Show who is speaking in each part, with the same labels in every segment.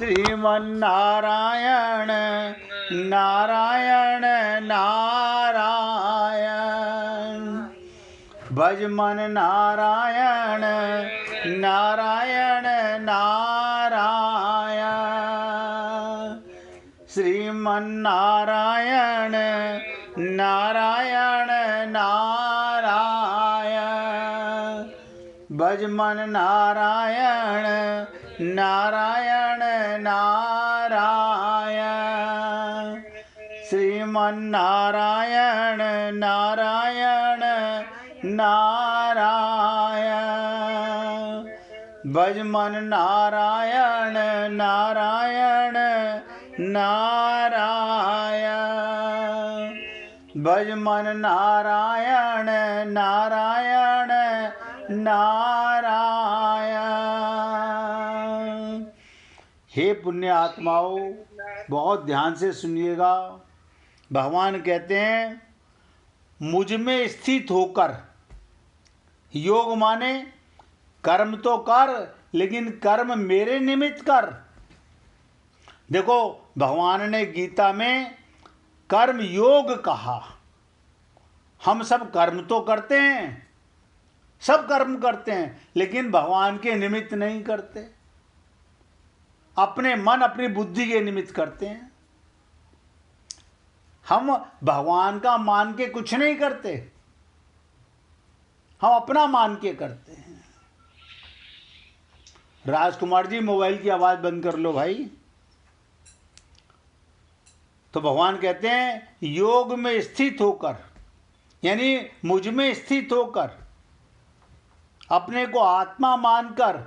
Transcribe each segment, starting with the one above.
Speaker 1: श्रीमन्नारायण नारायण नारायण। भज मन नारायण नारायण नारायण। श्रीमन्नारायण नारायण नारायण। भज मन नारायण नारायण नारायण। श्रीमन्नारायण नारायण नारायण। भज मन नारायण नारायण नारायण। भज मन नारायण नारायण नारायण। हे पुण्य आत्माओं, बहुत ध्यान से सुनिएगा। भगवान कहते हैं मुझ में स्थित होकर, योग माने कर्म तो कर, लेकिन कर्म मेरे निमित्त कर। देखो, भगवान ने गीता में कर्म योग कहा। हम सब कर्म तो करते हैं, सब कर्म करते हैं, लेकिन भगवान के निमित्त नहीं करते, अपने मन अपनी बुद्धि के निमित्त करते हैं। हम भगवान का मान के कुछ नहीं करते, हम अपना मान के करते हैं। राजकुमार जी, मोबाइल की आवाज बंद कर लो भाई। तो भगवान कहते हैं योग में स्थित होकर, यानी मुझ में स्थित होकर, अपने को आत्मा मानकर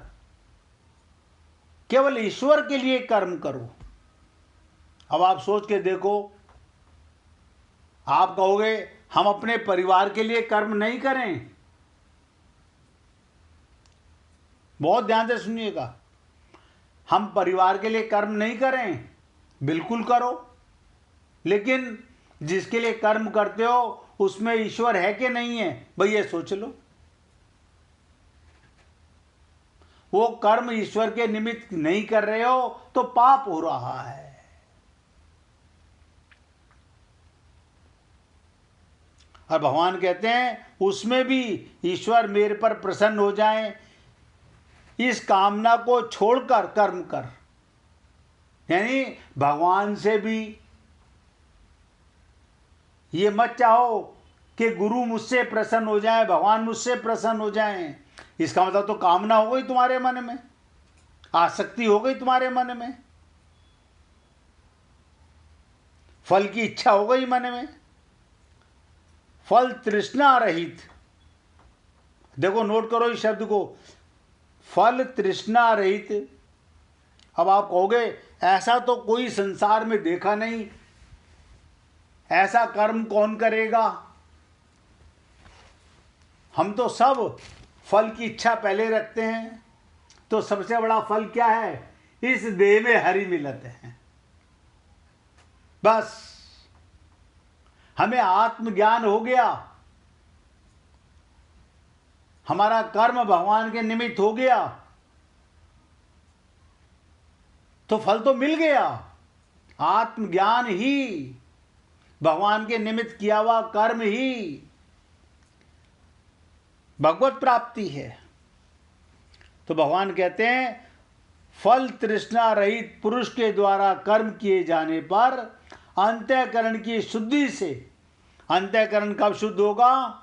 Speaker 1: केवल ईश्वर के लिए कर्म करो। अब आप सोच के देखो, आप कहोगे हम अपने परिवार के लिए कर्म नहीं करें। बहुत ध्यान से सुनिएगा, हम परिवार के लिए कर्म नहीं करें, बिल्कुल करो, लेकिन जिसके लिए कर्म करते हो उसमें ईश्वर है कि नहीं है, भाई ये सोच लो। वो कर्म ईश्वर के निमित्त नहीं कर रहे हो तो पाप हो रहा है। और भगवान कहते हैं उसमें भी ईश्वर मेरे पर प्रसन्न हो जाए, इस कामना को छोड़कर कर्म कर। यानी भगवान से भी ये मत चाहो कि गुरु मुझसे प्रसन्न हो जाए, भगवान मुझसे प्रसन्न हो जाए। इसका मतलब तो कामना हो गई तुम्हारे मन में, आसक्ति हो गई तुम्हारे मन में, फल की इच्छा हो गई मन में, फल तृष्णा रहित। देखो, नोट करो इस शब्द को, फल तृष्णा रहित। अब आप कहोगे ऐसा तो कोई संसार में देखा नहीं, ऐसा कर्म कौन करेगा? हम तो सब फल की इच्छा पहले रखते हैं। तो सबसे बड़ा फल क्या है? इस देह में हरि मिलत है। बस हमें आत्मज्ञान हो गया, हमारा कर्म भगवान के निमित्त हो गया, तो फल तो मिल गया। आत्मज्ञान ही, भगवान के निमित्त किया हुआ कर्म ही भगवत प्राप्ति है। तो भगवान कहते हैं फल तृष्णा रहित पुरुष के द्वारा कर्म किए जाने पर अंतःकरण की शुद्धि से, अंतःकरण कब शुद्ध होगा?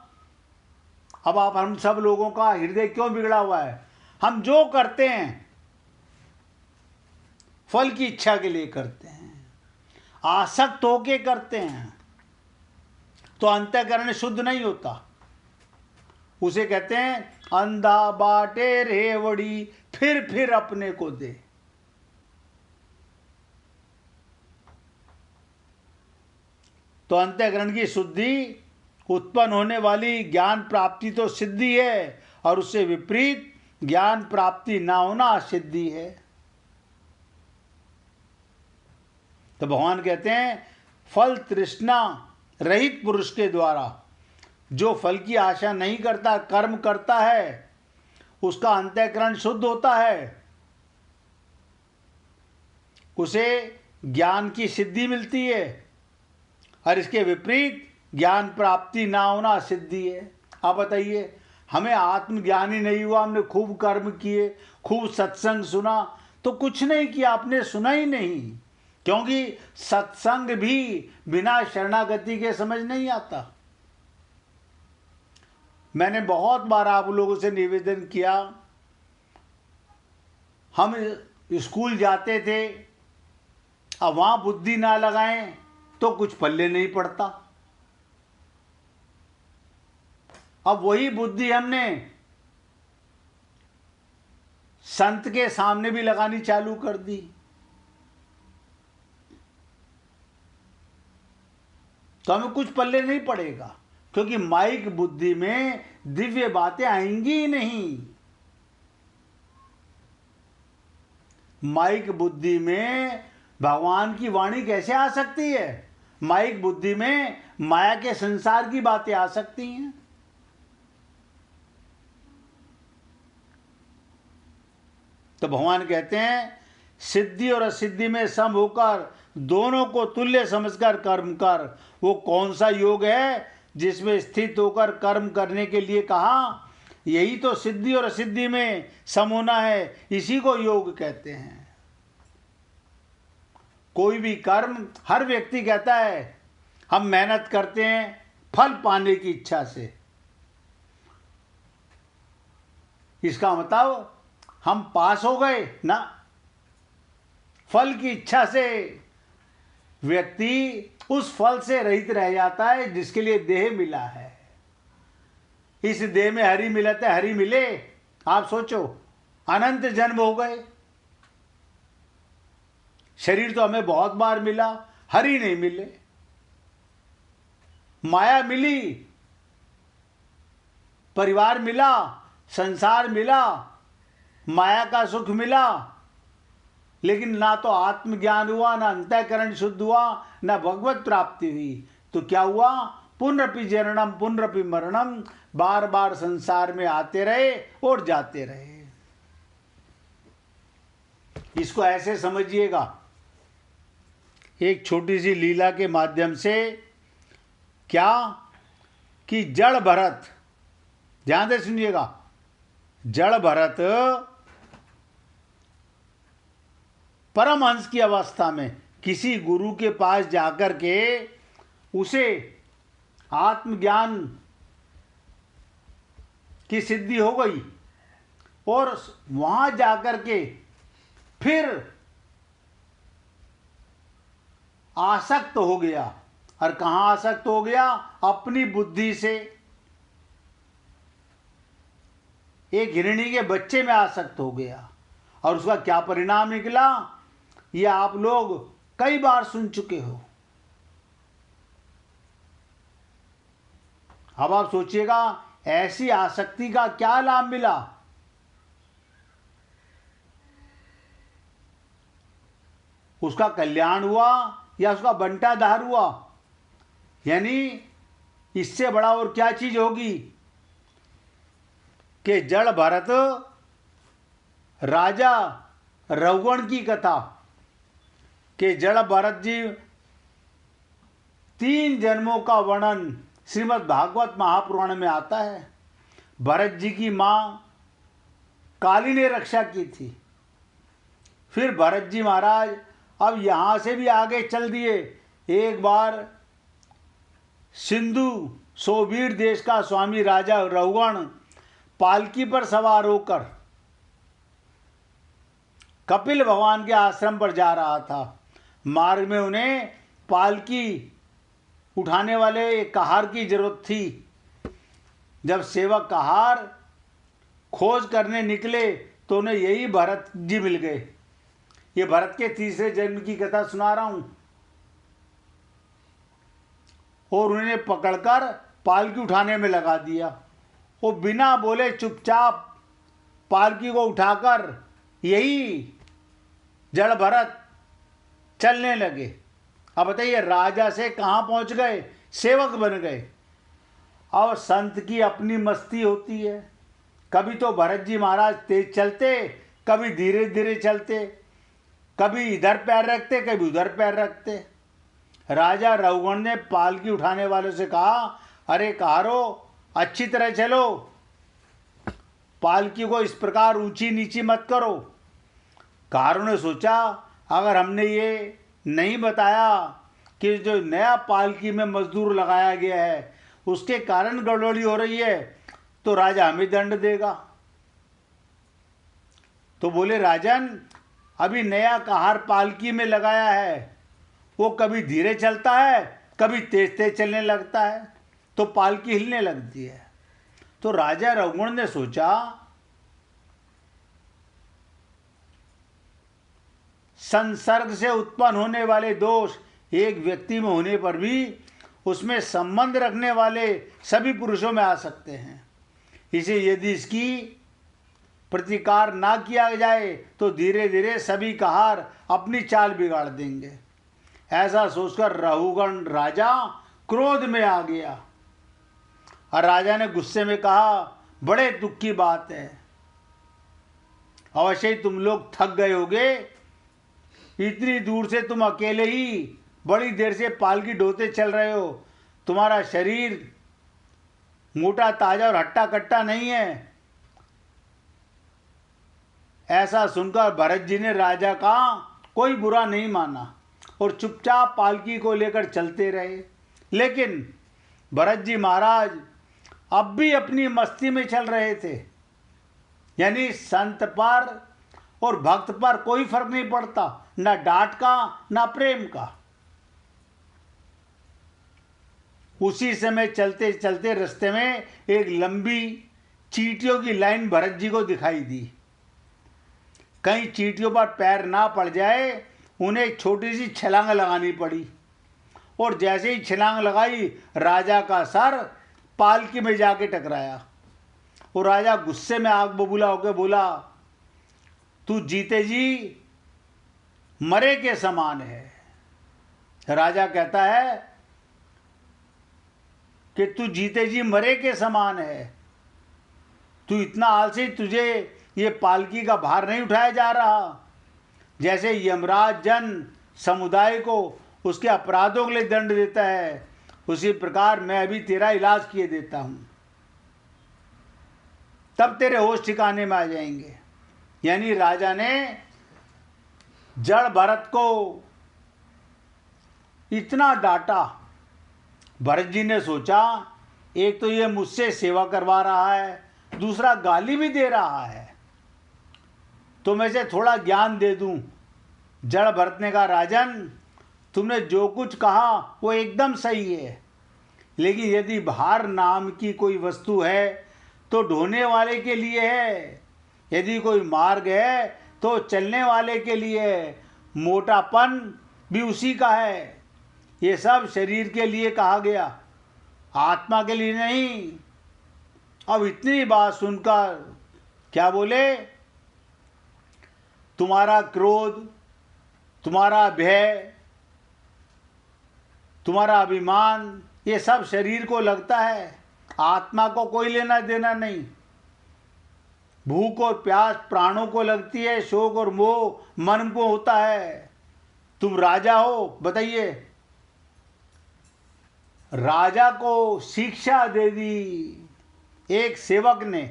Speaker 1: अब आप हम सब लोगों का हृदय क्यों बिगड़ा हुआ है? हम जो करते हैं फल की इच्छा के लिए करते हैं, आसक्त होके करते हैं, तो अंतःकरण शुद्ध नहीं होता। उसे कहते हैं अंधा बाटे रेवड़ी फिर अपने को दे। तो अंतःकरण की शुद्धि उत्पन्न होने वाली ज्ञान प्राप्ति तो सिद्धि है, और उससे विपरीत ज्ञान प्राप्ति ना होना असिद्धि है। तो भगवान कहते हैं फल तृष्णा रहित पुरुष के द्वारा, जो फल की आशा नहीं करता, कर्म करता है, उसका अंतःकरण शुद्ध होता है। उसे ज्ञान की सिद्धि मिलती है, और इसके विपरीत ज्ञान प्राप्ति ना होना सिद्धि है। आप बताइए, हमें आत्मज्ञान ही नहीं हुआ, हमने खूब कर्म किए, खूब सत्संग सुना, तो कुछ नहीं किया, आपने सुना ही नहीं, क्योंकि सत्संग भी बिना शरणागति के समझ नहीं आता। मैंने बहुत बार आप लोगों से निवेदन किया, हम स्कूल जाते थे, अब वहां बुद्धि ना लगाएं तो कुछ पल्ले नहीं पड़ता। अब वही बुद्धि हमने संत के सामने भी लगानी चालू कर दी, तो हमें कुछ पल्ले नहीं पड़ेगा, क्योंकि माइक बुद्धि में दिव्य बातें आएंगी ही नहीं। माइक बुद्धि में भगवान की वाणी कैसे आ सकती है? माइक बुद्धि में माया के संसार की बातें आ सकती हैं। तो भगवान कहते हैं, सिद्धि और असिद्धि में सम होकर दोनों को तुल्य समझकर कर्म कर। वो कौन सा योग है जिसमें स्थित होकर कर्म करने के लिए कहा? यही तो सिद्धि और असिद्धि में सम होना है, इसी को योग कहते हैं। कोई भी कर्म, हर व्यक्ति कहता है हम मेहनत करते हैं फल पाने की इच्छा से, इसका मतलब हम पास हो गए ना, फल की इच्छा से व्यक्ति उस फल से रहित रह जाता है जिसके लिए देह मिला है। इस देह में हरि मिलता है, हरि मिले, आप सोचो अनंत जन्म हो गए, शरीर तो हमें बहुत बार मिला, हरि नहीं मिले। माया मिली, परिवार मिला, संसार मिला, माया का सुख मिला, लेकिन ना तो आत्मज्ञान हुआ, ना अंतःकरण शुद्ध हुआ, ना भगवत प्राप्ति हुई। तो क्या हुआ? पुनरपि जननम पुनरपि मरणम, बार बार संसार में आते रहे और जाते रहे। इसको ऐसे समझिएगा, एक छोटी सी लीला के माध्यम से, क्या कि जड़ भरत, ध्यान से सुनिएगा, जड़ भरत परमहंस की अवस्था में किसी गुरु के पास जाकर के उसे आत्मज्ञान की सिद्धि हो गई, और वहां जाकर के फिर आसक्त हो गया। और कहां आसक्त हो गया? अपनी बुद्धि से एक हिरणी के बच्चे में आसक्त हो गया। और उसका क्या परिणाम निकला, ये आप लोग कई बार सुन चुके हो। अब आप सोचिएगा, ऐसी आसक्ति का क्या लाभ मिला? उसका कल्याण हुआ या उसका बंटाधार हुआ? यानी इससे बड़ा और क्या चीज होगी कि जड़ भरत राजा रघुगण की कथा, कि जड़ भरत जी 3 जन्मों का वर्णन श्रीमद् भागवत महापुराण में आता है। भरत जी की मां काली ने रक्षा की थी। फिर भरत जी महाराज अब यहां से भी आगे चल दिए। एक बार सिंधु सोबीर देश का स्वामी राजा रघुगण पालकी पर सवार होकर कपिल भगवान के आश्रम पर जा रहा था। मार्ग में उन्हें पालकी उठाने वाले एक कहार की जरूरत थी। जब सेवक कहार खोज करने निकले तो उन्हें यही भरत जी मिल गए। ये भरत के 3रे जन्म की कथा सुना रहा हूं। और उन्हें पकड़कर पालकी उठाने में लगा दिया। वो बिना बोले चुपचाप पालकी को उठाकर यही जड़ भरत चलने लगे। अब बताइए, राजा से कहां पहुंच गए? सेवक बन गए। और संत की अपनी मस्ती होती है। कभी तो भरत जी महाराज तेज चलते, कभी धीरे धीरे चलते, कभी इधर पैर रखते, कभी उधर पैर रखते। राजा रघुगण ने पालकी उठाने वालों से कहा, अरे कहारो, अच्छी तरह चलो, पालकी को इस प्रकार ऊंची नीची मत करो। कहारों ने सोचा, अगर हमने ये नहीं बताया कि जो नया पालकी में मजदूर लगाया गया है उसके कारण गड़बड़ी हो रही है, तो राजा हमें दंड देगा। तो बोले, राजन, अभी नया कहार पालकी में लगाया है, वो कभी धीरे चलता है, कभी तेज तेज चलने लगता है, तो पालकी हिलने लगती है। तो राजा रघुगण ने सोचा, संसर्ग से उत्पन्न होने वाले दोष एक व्यक्ति में होने पर भी उसमें संबंध रखने वाले सभी पुरुषों में आ सकते हैं। इसे यदि इसकी प्रतिकार ना किया जाए तो धीरे धीरे सभी कहार अपनी चाल बिगाड़ देंगे। ऐसा सोचकर रघुगण राजा क्रोध में आ गया और राजा ने गुस्से में कहा, बड़े दुख की बात है, अवश्य ही तुम लोग थक गए होगे। इतनी दूर से तुम अकेले ही बड़ी देर से पालकी ढोते चल रहे हो। तुम्हारा शरीर मोटा ताजा और हट्टा कट्टा नहीं है। ऐसा सुनकर भरत जी ने राजा का कोई बुरा नहीं माना और चुपचाप पालकी को लेकर चलते रहे। लेकिन भरत जी महाराज अब भी अपनी मस्ती में चल रहे थे, यानी संत पर और भक्त पर कोई फर्क नहीं पड़ता, ना डांट का ना प्रेम का। उसी समय चलते चलते रास्ते में एक लंबी चींटियों की लाइन भरत जी को दिखाई दी। कहीं चींटियों पर पैर ना पड़ जाए, उन्हें एक छोटी सी छलांग लगानी पड़ी और जैसे ही छलांग लगाई, राजा का सर पालकी में जाके टकराया और राजा गुस्से में आग बबूला होकर बोला, तू जीते जी मरे के समान है। राजा कहता है कि तू जीते जी मरे के समान है, तू इतना आलसी, तुझे ये पालकी का भार नहीं उठाया जा रहा। जैसे यमराज जन समुदाय को उसके अपराधों के लिए दंड देता है, उसी प्रकार मैं अभी तेरा इलाज किए देता हूं, तब तेरे होश ठिकाने में आ जाएंगे। यानी राजा ने जड़ भरत को इतना डांटा। भरत जी ने सोचा, एक तो ये मुझसे सेवा करवा रहा है, दूसरा गाली भी दे रहा है, तो मैं इसे थोड़ा ज्ञान दे दूं। जड़ भरत ने कहा, राजन, तुमने जो कुछ कहा वो एकदम सही है, लेकिन यदि भार नाम की कोई वस्तु है तो ढोने वाले के लिए है, यदि कोई मार्ग है तो चलने वाले के लिए है, मोटापन भी उसी का है। ये सब शरीर के लिए कहा गया, आत्मा के लिए नहीं। अब इतनी बात सुनकर क्या बोले, तुम्हारा क्रोध, तुम्हारा भय, तुम्हारा अभिमान, ये सब शरीर को लगता है, आत्मा को कोई लेना देना नहीं। भूख और प्यास प्राणों को लगती है, शोक और मोह मन को होता है। तुम राजा हो, बताइए, राजा को शिक्षा दे दी एक सेवक ने।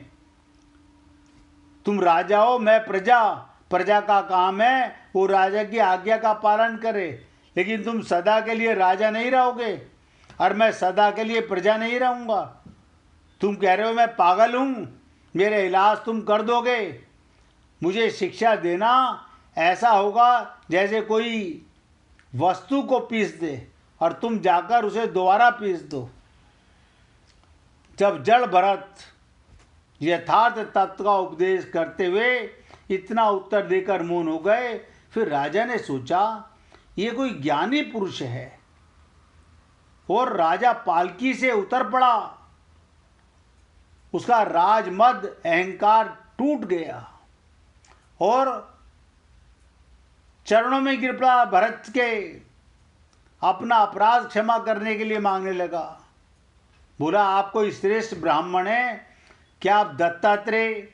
Speaker 1: तुम राजा हो, मैं प्रजा, प्रजा का काम है वो राजा की आज्ञा का पालन करे, लेकिन तुम सदा के लिए राजा नहीं रहोगे और मैं सदा के लिए प्रजा नहीं रहूंगा। तुम कह रहे हो मैं पागल हूं, मेरे इलाज तुम कर दोगे। मुझे शिक्षा देना ऐसा होगा जैसे कोई वस्तु को पीस दे और तुम जाकर उसे दोबारा पीस दो। जब जड़ भरत यथार्थ तत्व का उपदेश करते हुए इतना उत्तर देकर मौन हो गए, फिर राजा ने सोचा ये कोई ज्ञानी पुरुष है, और राजा पालकी से उतर पड़ा। उसका राजमद अहंकार टूट गया और चरणों में गिर पड़ा भरत के, अपना अपराध क्षमा करने के लिए मांगने लगा। बोला, आप कोई श्रेष्ठ ब्राह्मण हैं क्या? आप दत्तात्रेय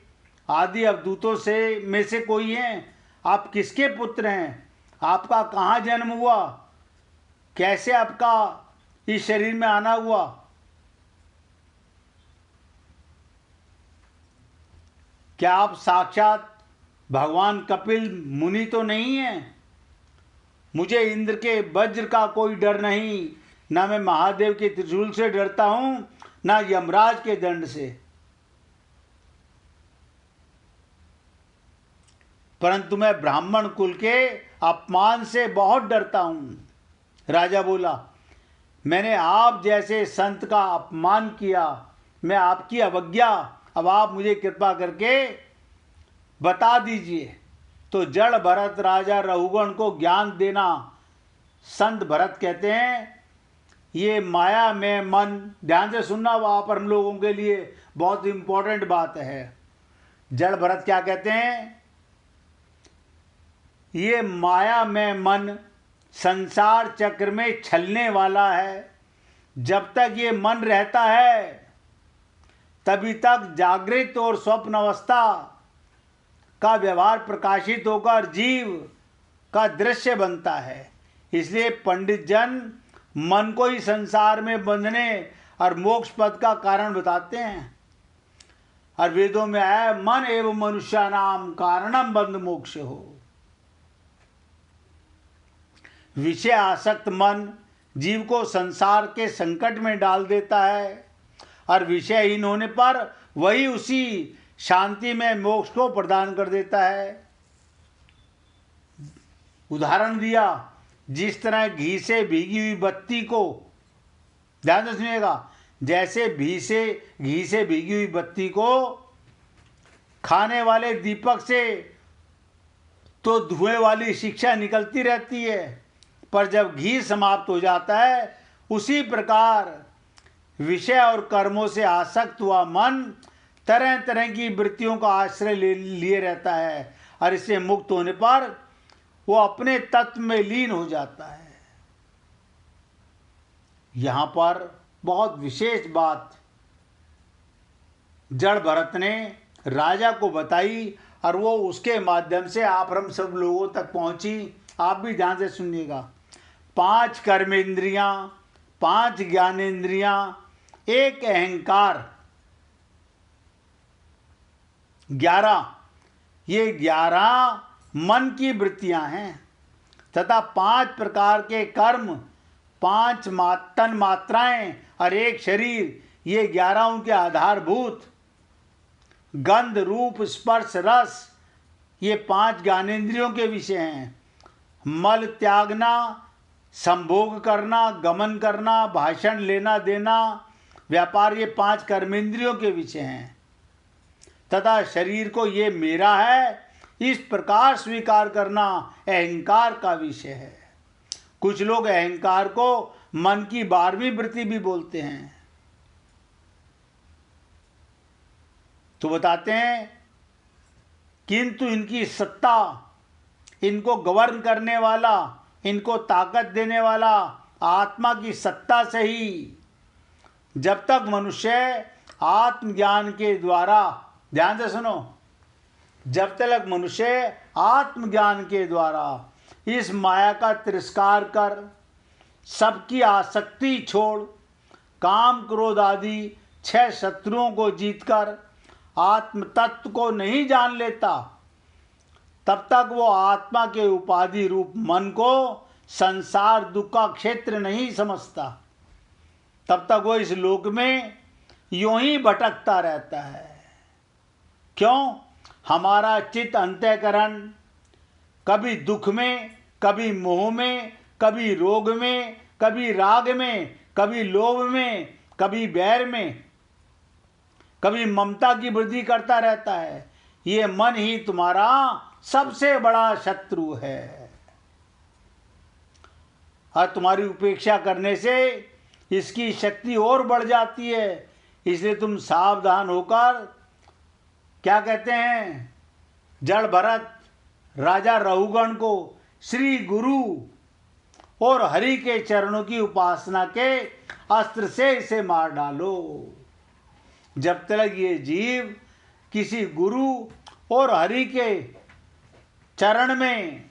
Speaker 1: आदि अवधूतों से में से कोई हैं? आप किसके पुत्र हैं? आपका कहाँ जन्म हुआ, कैसे आपका इस शरीर में आना हुआ। क्या आप साक्षात भगवान कपिल मुनि तो नहीं हैं? मुझे इंद्र के वज्र का कोई डर नहीं, ना मैं महादेव के त्रिशूल से डरता हूं, ना यमराज के दंड से, परंतु मैं ब्राह्मण कुल के अपमान से बहुत डरता हूं। राजा बोला, मैंने आप जैसे संत का अपमान किया, मैं आपकी अवज्ञा, अब आप मुझे कृपा करके बता दीजिए। तो जड़ भरत राजा रहुगण को ज्ञान देना। संत भरत कहते हैं, ये माया में मन, ध्यान से सुनना, वहाँ पर हम लोगों के लिए बहुत इंपॉर्टेंट बात है। जड़ भरत क्या कहते हैं, ये माया में मन संसार चक्र में छलने वाला है। जब तक ये मन रहता है तभी तक जागृत और स्वप्न अवस्था का व्यवहार प्रकाशित होकर जीव का दृश्य बनता है। इसलिए पंडित जन मन को ही संसार में बंधने और मोक्ष पद का कारण बताते हैं। और वेदों में आया, मन एवं मनुष्य नाम कारणम बंध मोक्ष हो। विषय आसक्त मन जीव को संसार के संकट में डाल देता है, और विषयहीन होने पर वही उसी शांति में मोक्ष को प्रदान कर देता है। उदाहरण दिया, जिस तरह घी से भीगी हुई बत्ती को, ध्यान से सुनिएगा, जैसे घी से भीगी हुई बत्ती को खाने वाले दीपक से तो धुएं वाली शिक्षा निकलती रहती है, पर जब घी समाप्त हो जाता है, उसी प्रकार विषय और कर्मों से आसक्त हुआ मन तरह तरह की वृत्तियों का आश्रय लिए रहता है, और इससे मुक्त होने पर वो अपने तत्व में लीन हो जाता है। यहाँ पर बहुत विशेष बात जड़ भरत ने राजा को बताई, और वो उसके माध्यम से आप हम सब लोगों तक पहुंची। आप भी ध्यान से सुनिएगा। 5 कर्मेंद्रियां, 5 ज्ञानेंद्रियां, 1 अहंकार, 11, ये 11 मन की वृत्तियां हैं, तथा 5 प्रकार के कर्म, 5 तन मात्राएं और 1 शरीर, ये 11 उनके आधारभूत। गंध रूप स्पर्श रस, ये 5 ज्ञानेंद्रियों के विषय हैं। मल त्यागना, संभोग करना, गमन करना, भाषण लेना देना, व्यापार, ये 5 कर्मेंद्रियों के विषय हैं। तथा शरीर को ये मेरा है इस प्रकार स्वीकार करना अहंकार का विषय है। कुछ लोग अहंकार को मन की 12वीं वृत्ति भी बोलते हैं। तो बताते हैं, किंतु इनकी सत्ता, इनको गवर्न करने वाला, इनको ताकत देने वाला आत्मा की सत्ता से ही जब तक मनुष्य आत्मज्ञान के द्वारा, ध्यान से सुनो, जब तक मनुष्य आत्मज्ञान के द्वारा इस माया का तिरस्कार कर, सबकी आसक्ति छोड़, काम क्रोध आदि 6 शत्रुओं को जीतकर आत्म तत्व को नहीं जान लेता, तब तक वो आत्मा के उपाधि रूप मन को संसार दुख का क्षेत्र नहीं समझता। तब तक वो इस लोक में यूं ही भटकता रहता है। क्यों? हमारा चित्त अंतःकरण कभी दुख में, कभी मोह में, कभी रोग में, कभी राग में, कभी लोभ में, कभी बैर में, कभी ममता की वृद्धि करता रहता है। ये मन ही तुम्हारा सबसे बड़ा शत्रु है, और तुम्हारी उपेक्षा करने से इसकी शक्ति और बढ़ जाती है। इसलिए तुम सावधान होकर, क्या कहते हैं, जड़ भरत राजा रहुगण को श्री गुरु और हरि के चरणों की उपासना के अस्त्र से इसे मार डालो। जब तक ये जीव किसी गुरु और हरि के चरण में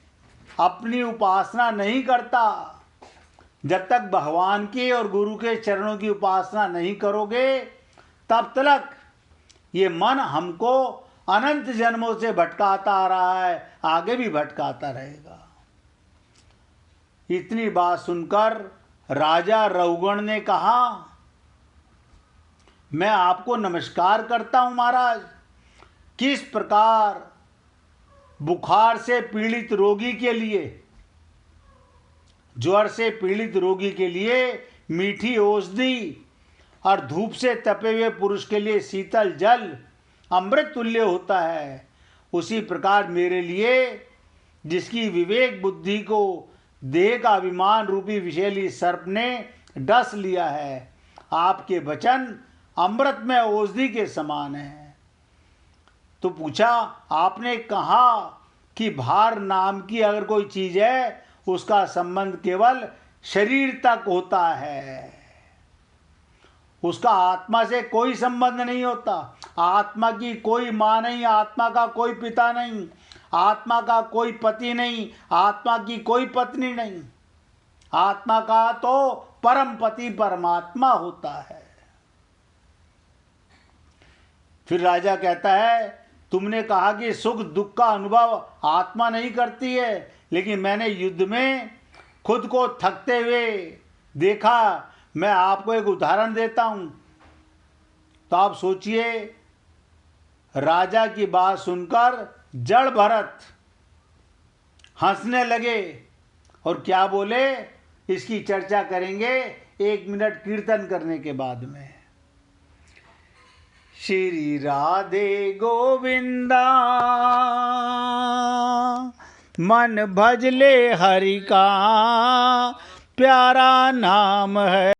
Speaker 1: अपनी उपासना नहीं करता, जब तक भगवान के और गुरु के चरणों की उपासना नहीं करोगे तब तक ये मन हमको अनंत जन्मों से भटकाता आ रहा है, आगे भी भटकाता रहेगा। इतनी बात सुनकर राजा रघुगण ने कहा, मैं आपको नमस्कार करता हूं महाराज। किस प्रकार बुखार से पीड़ित रोगी के लिए, ज्वर से पीड़ित रोगी के लिए मीठी औषधि और धूप से तपे हुए पुरुष के लिए शीतल जल अमृत तुल्य होता है, उसी प्रकार मेरे लिए, जिसकी विवेक बुद्धि को देह का अभिमान रूपी विषैली सर्प ने डस लिया है, आपके वचन अमृत में औषधि के समान है। तो पूछा, आपने कहा कि भार नाम की अगर कोई चीज है उसका संबंध केवल शरीर तक होता है, उसका आत्मा से कोई संबंध नहीं होता। आत्मा की कोई माँ नहीं, आत्मा का कोई पिता नहीं, आत्मा का कोई पति नहीं, आत्मा की कोई पत्नी नहीं। आत्मा का तो परम पति परमात्मा होता है। फिर राजा कहता है, तुमने कहा कि सुख दुख का अनुभव आत्मा नहीं करती है, लेकिन मैंने युद्ध में खुद को थकते हुए देखा। मैं आपको एक उदाहरण देता हूं। तो आप सोचिए, राजा की बात सुनकर जड़ भरत हंसने लगे और क्या बोले, इसकी चर्चा करेंगे 1 मिनट कीर्तन करने के बाद में। श्री राधे गोविंदा मन भजले हरि का प्यारा नाम है।